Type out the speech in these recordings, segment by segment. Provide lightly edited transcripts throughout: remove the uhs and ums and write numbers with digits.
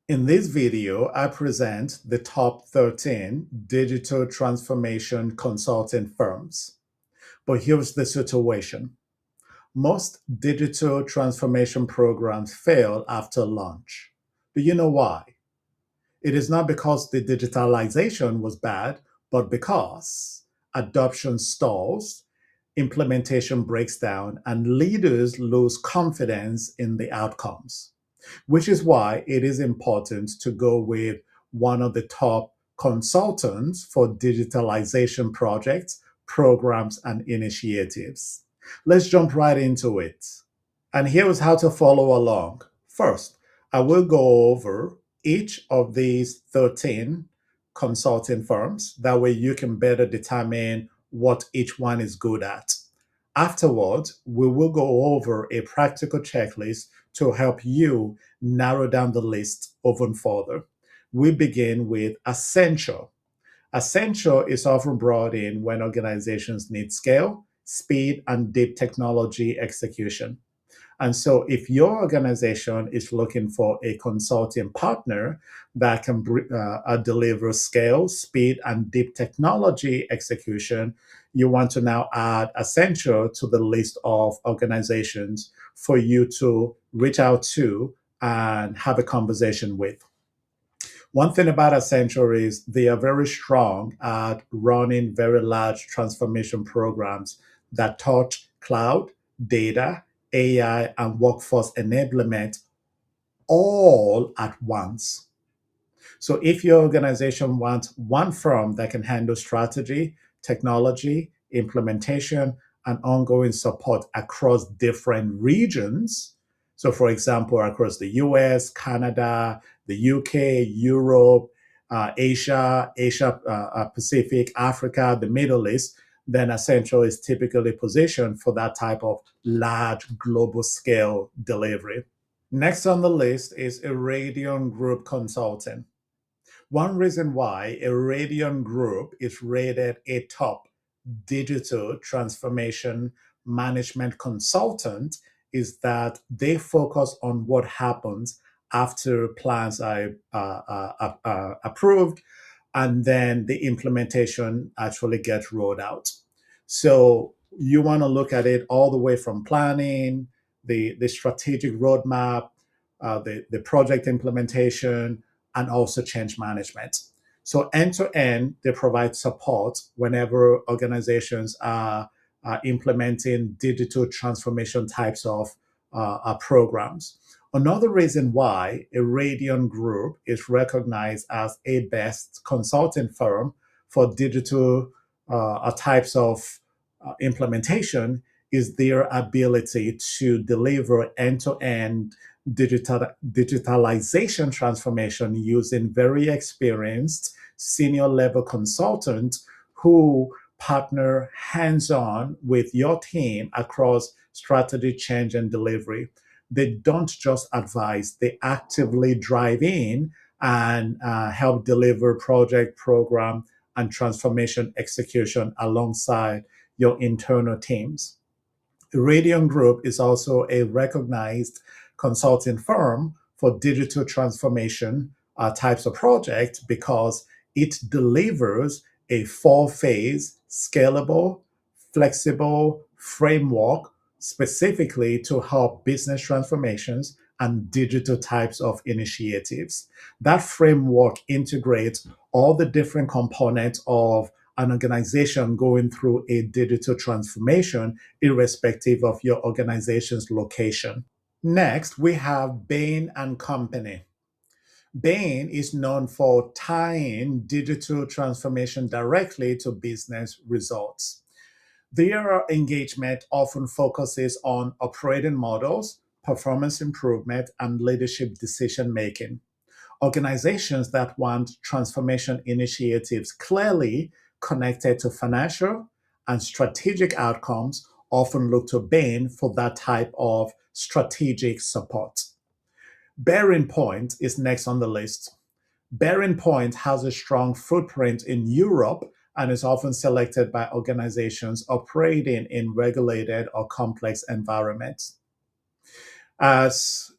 In this video, I present the top 13 digital transformation consulting firms. But here's the situation. Most digital transformation programs fail after launch. Do you know why? It is not because the digitalization was bad, but because adoption stalls, implementation breaks down, and leaders lose confidence in the outcomes, which is why it is important to go with one of the top consultants for digitalization projects, programs, and initiatives. Let's jump right into it. And here's how to follow along. First, I will go over each of these 13 consulting firms. That way you can better determine what each one is good at. Afterwards, we will go over a practical checklist to help you narrow down the list even further. We begin with essential. Essential is often brought in when organizations need scale, speed, and deep technology execution. And so, if your organization is looking for a consulting partner that can deliver scale, speed, and deep technology execution, you want to now add Essential to the list of organizations for you to reach out to and have a conversation with. One thing about Accenture is they are very strong at running very large transformation programs that touch cloud, data, AI, and workforce enablement all at once. So if your organization wants one firm that can handle strategy, technology, implementation, and ongoing support across different regions, so for example, across the US, Canada, the UK, Europe, Asia Pacific, Africa, the Middle East, then Accenture is typically positioned for that type of large global scale delivery. Next on the list is Airiodion Group Consulting. One reason why Airiodion Group is rated a top digital transformation management consultant is that they focus on what happens after plans are approved and then the implementation actually gets rolled out. So you want to look at it all the way from planning, the strategic roadmap, the project implementation, and also change management. So end to end, they provide support whenever organizations are implementing digital transformation types of programs. Another reason why Airiodion Group is recognized as a best consulting firm for digital types of implementation is their ability to deliver end-to-end digitalization transformation using very experienced senior level consultants who partner hands-on with your team across strategy, change, and delivery. They don't just advise, they actively drive in and help deliver project, program, and transformation execution alongside your internal teams. Airiodion Group is also a recognized consulting firm for digital transformation types of projects because it delivers a four-phase, scalable, flexible framework specifically to help business transformations and digital types of initiatives. That framework integrates all the different components of an organization going through a digital transformation, irrespective of your organization's location. Next, we have Bain and Company. Bain is known for tying digital transformation directly to business results. Their engagement often focuses on operating models, performance improvement, and leadership decision making. Organizations that want transformation initiatives clearly connected to financial and strategic outcomes often look to Bain for that type of strategic support. Bearing Point is next on the list. Bearing Point has a strong footprint in Europe and is often selected by organizations operating in regulated or complex environments. As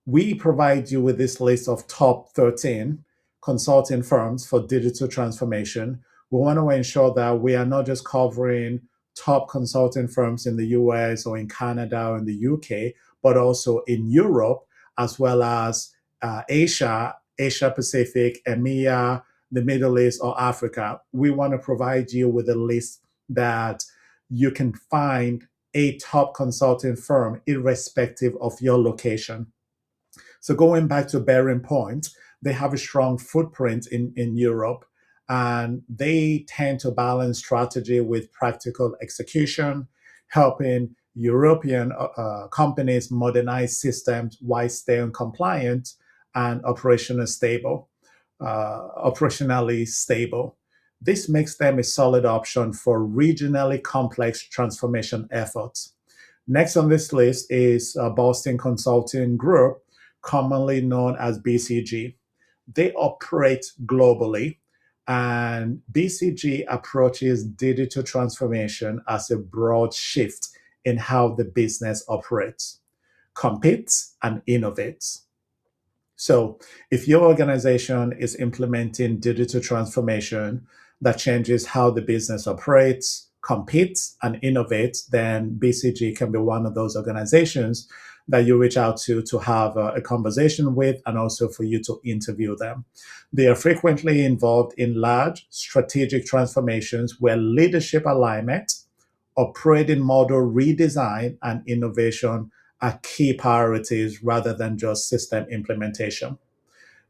We provide you with this list of top 13 consulting firms for digital transformation. We want to ensure that we are not just covering top consulting firms in the US or in Canada or in the UK, but also in Europe, as well as Asia, Asia Pacific, EMEA, the Middle East, or Africa. We want to provide you with a list that you can find a top consulting firm irrespective of your location. So going back to Bearing Point, they have a strong footprint in Europe, and they tend to balance strategy with practical execution, helping European companies modernize systems while staying compliant and operationally stable. This makes them a solid option for regionally complex transformation efforts. Next on this list is Boston Consulting Group, commonly known as BCG. They operate globally, and BCG approaches digital transformation as a broad shift in how the business operates, competes, and innovates. So, if your organization is implementing digital transformation that changes how the business operates, competes, and innovates, then BCG can be one of those organizations that you reach out to have a conversation with, and also for you to interview them. They are frequently involved in large strategic transformations where leadership alignment, operating model redesign, and innovation are key priorities rather than just system implementation.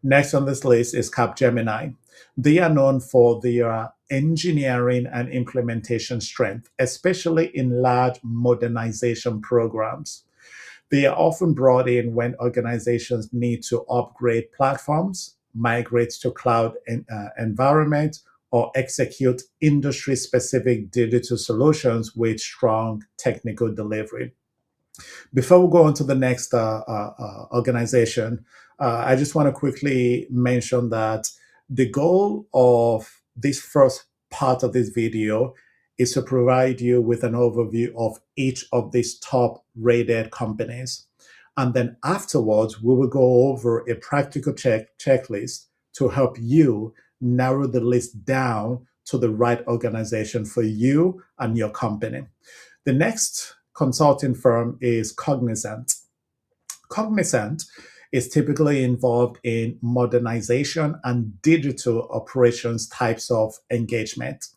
Next on this list is Capgemini. They are known for their engineering and implementation strength, especially in large modernization programs. They are often brought in when organizations need to upgrade platforms, migrate to cloud environments, or execute industry specific digital solutions with strong technical delivery. Before we go on to the next organization, I just want to quickly mention that the goal of this first part of this video is to provide you with an overview of each of these top rated companies. And then afterwards, we will go over a practical checklist to help you narrow the list down to the right organization for you and your company. The next consulting firm is Cognizant. Cognizant is typically involved in modernization and digital operations types of engagement.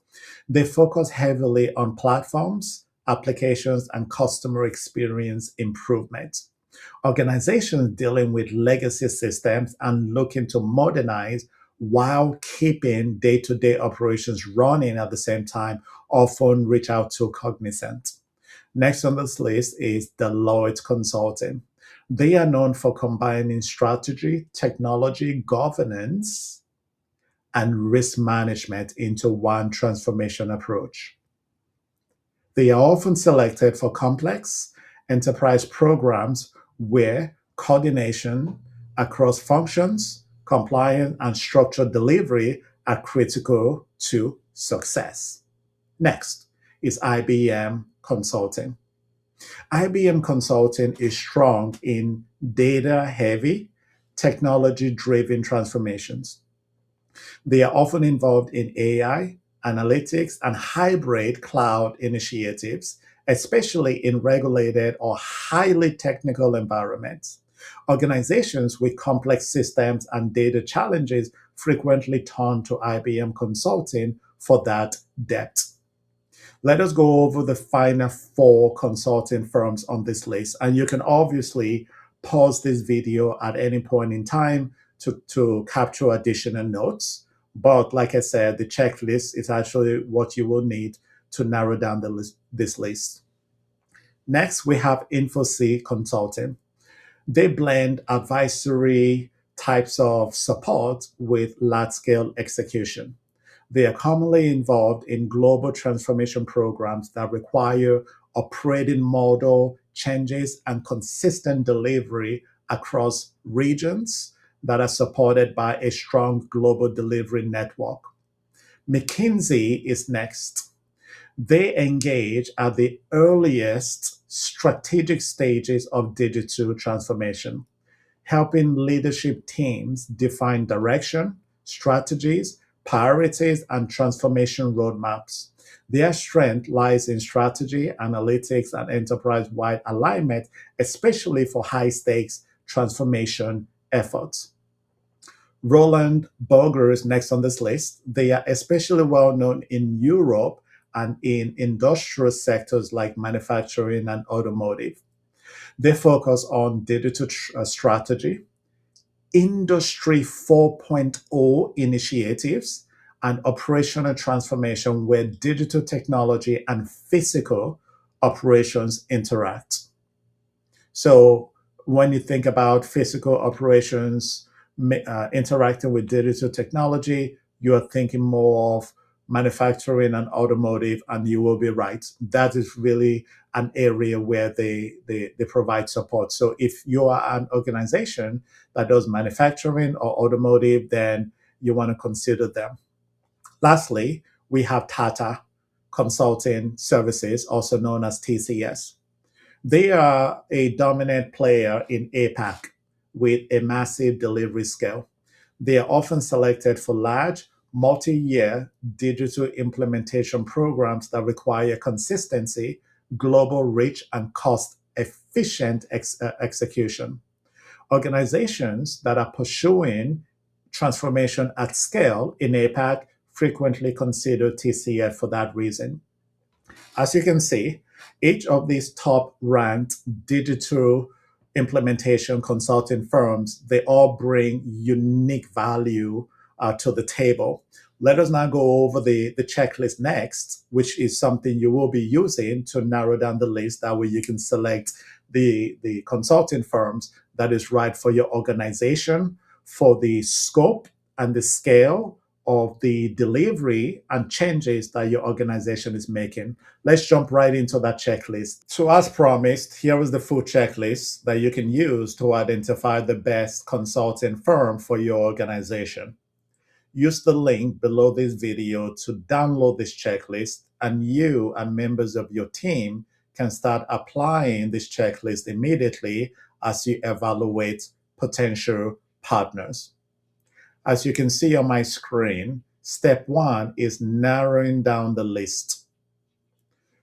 They focus heavily on platforms, applications, and customer experience improvement. Organizations dealing with legacy systems and looking to modernize while keeping day to day operations running at the same time often reach out to Cognizant. Next on this list is Deloitte Consulting. They are known for combining strategy, technology, governance, and risk management into one transformation approach. They are often selected for complex enterprise programs where coordination across functions, compliance, and structured delivery are critical to success. Next is IBM Consulting. IBM Consulting is strong in data heavy, technology driven transformations. They are often involved in AI, analytics, and hybrid cloud initiatives, especially in regulated or highly technical environments. Organizations with complex systems and data challenges frequently turn to IBM Consulting for that depth. Let us go over the final four consulting firms on this list. And you can obviously pause this video at any point in time to capture additional notes. But like I said, the checklist is actually what you will need to narrow down this list. Next, we have Infosys Consulting. They blend advisory types of support with large-scale execution. They are commonly involved in global transformation programs that require operating model changes and consistent delivery across regions that are supported by a strong global delivery network. McKinsey is next. They engage at the earliest strategic stages of digital transformation, helping leadership teams define direction, strategies, priorities, and transformation roadmaps. Their strength lies in strategy, analytics, and enterprise wide alignment, especially for high stakes transformation efforts. Roland Berger is next on this list. They are especially well known in Europe and in industrial sectors like manufacturing and automotive. They focus on digital strategy, Industry 4.0 initiatives, and operational transformation where digital technology and physical operations interact. So when you think about physical operations interacting with digital technology, you are thinking more of manufacturing and automotive, and you will be right. That is really an area where they provide support. So if you are an organization that does manufacturing or automotive, then you want to consider them. Lastly, we have Tata Consulting Services, also known as TCS. They are a dominant player in APAC with a massive delivery scale. They are often selected for large, multi year digital implementation programs that require consistency, global reach, and cost efficient execution. Organizations that are pursuing transformation at scale in APAC frequently consider TCF for that reason. As you can see, each of these top ranked digital implementation consulting firms, they all bring unique value to the table. Let us now go over the checklist next, which is something you will be using to narrow down the list. That way you can select the consulting firms that is right for your organization, for the scope and the scale of the delivery and changes that your organization is making. Let's jump right into that checklist. So, as promised, here is the full checklist that you can use to identify the best consulting firm for your organization. Use the link below this video to download this checklist, and you and members of your team can start applying this checklist immediately as you evaluate potential partners. As you can see on my screen, step one is narrowing down the list.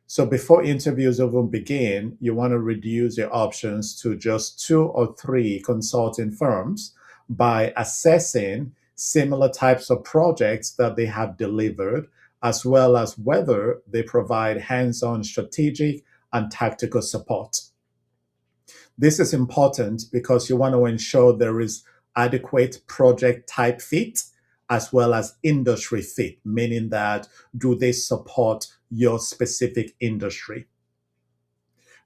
So before interviews even begin, you want to reduce your options to just 2 or 3 consulting firms by assessing similar types of projects that they have delivered, as well as whether they provide hands-on strategic and tactical support. This is important because you want to ensure there is adequate project type fit as well as industry fit, meaning that do they support your specific industry?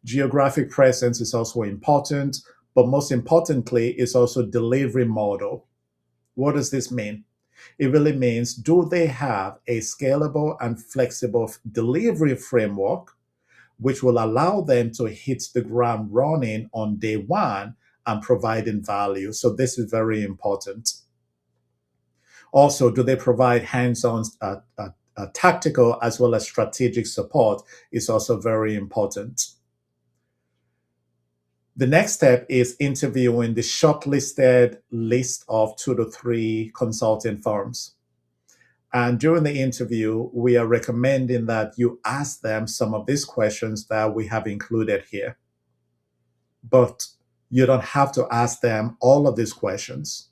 Geographic presence is also important, but most importantly is also delivery model. What does this mean? It really means, do they have a scalable and flexible delivery framework which will allow them to hit the ground running on day one and providing value? So this is very important. Also, do they provide hands-on tactical as well as strategic support is also very important. The next step is interviewing the shortlisted list of 2 to 3 consulting firms. And during the interview, we are recommending that you ask them some of these questions that we have included here. But you don't have to ask them all of these questions.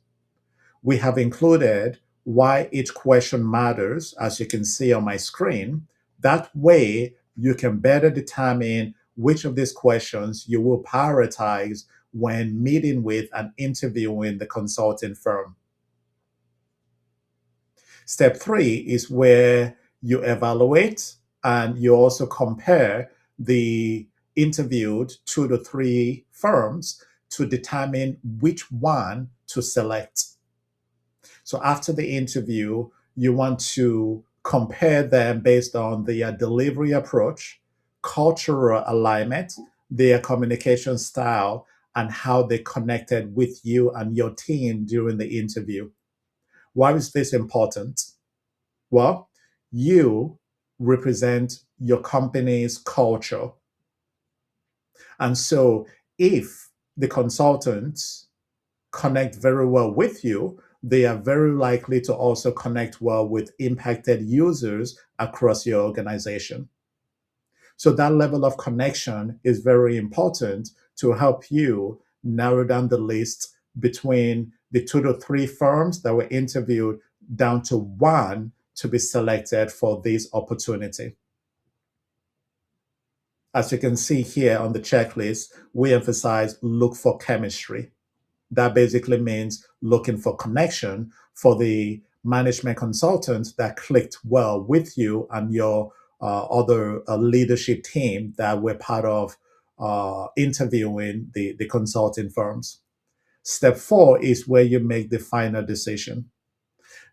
We have included why each question matters, as you can see on my screen. That way, you can better determine which of these questions you will prioritize when meeting with and interviewing the consulting firm. Step 3 is where you evaluate and you also compare the interviewed 2 to 3 firms to determine which one to select. So after the interview, you want to compare them based on their delivery approach, cultural alignment, their communication style, and how they connected with you and your team during the interview. Why is this important? Well, you represent your company's culture. And so if the consultants connect very well with you, they are very likely to also connect well with impacted users across your organization. So that level of connection is very important to help you narrow down the list between the 2 to 3 firms that were interviewed down to one to be selected for this opportunity. As you can see here on the checklist, we emphasize look for chemistry. That basically means looking for connection for the management consultant that clicked well with you and your other leadership team that were part of interviewing the consulting firms. Step 4 is where you make the final decision.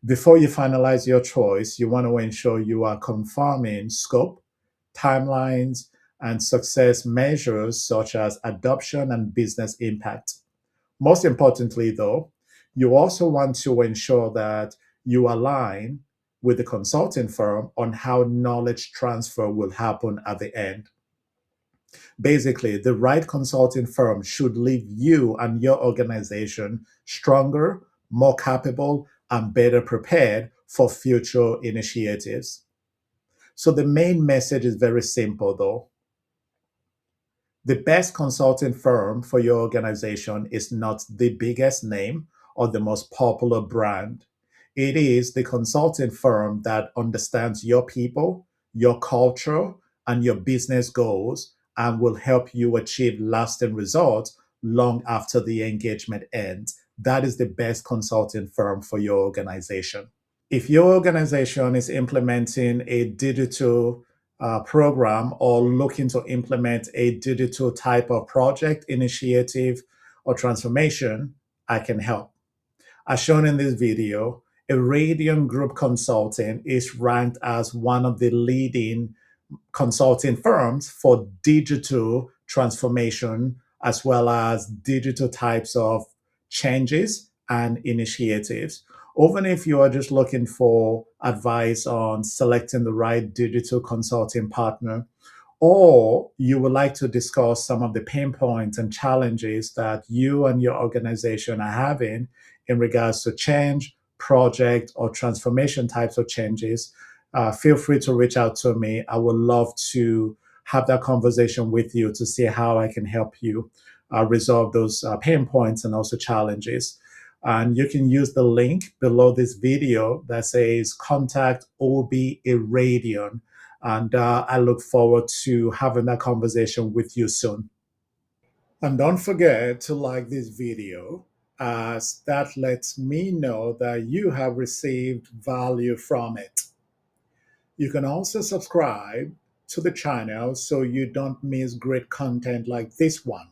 Before you finalize your choice, you want to ensure you are confirming scope, timelines, and success measures such as adoption and business impact. Most importantly, though, you also want to ensure that you align with the consulting firm on how knowledge transfer will happen at the end. Basically, the right consulting firm should leave you and your organization stronger, more capable, and better prepared for future initiatives. So, the main message is very simple, though. The best consulting firm for your organization is not the biggest name or the most popular brand. It is the consulting firm that understands your people, your culture, and your business goals and will help you achieve lasting results long after the engagement ends. That is the best consulting firm for your organization. If your organization is implementing a digital program or looking to implement a digital type of project, initiative, or transformation, I can help. As shown in this video, Airiodion Group Consulting is ranked as one of the leading consulting firms for digital transformation as well as digital types of changes and initiatives. Even if you are just looking for advice on selecting the right digital consulting partner, or you would like to discuss some of the pain points and challenges that you and your organization are having in regards to change, project, or transformation types of changes, feel free to reach out to me. I would love to have that conversation with you to see how I can help you resolve those pain points and also challenges. And you can use the link below this video that says contact OB Airiodion. And I look forward to having that conversation with you soon. And don't forget to like this video, as that lets me know that you have received value from it. You can also subscribe to the channel so you don't miss great content like this one.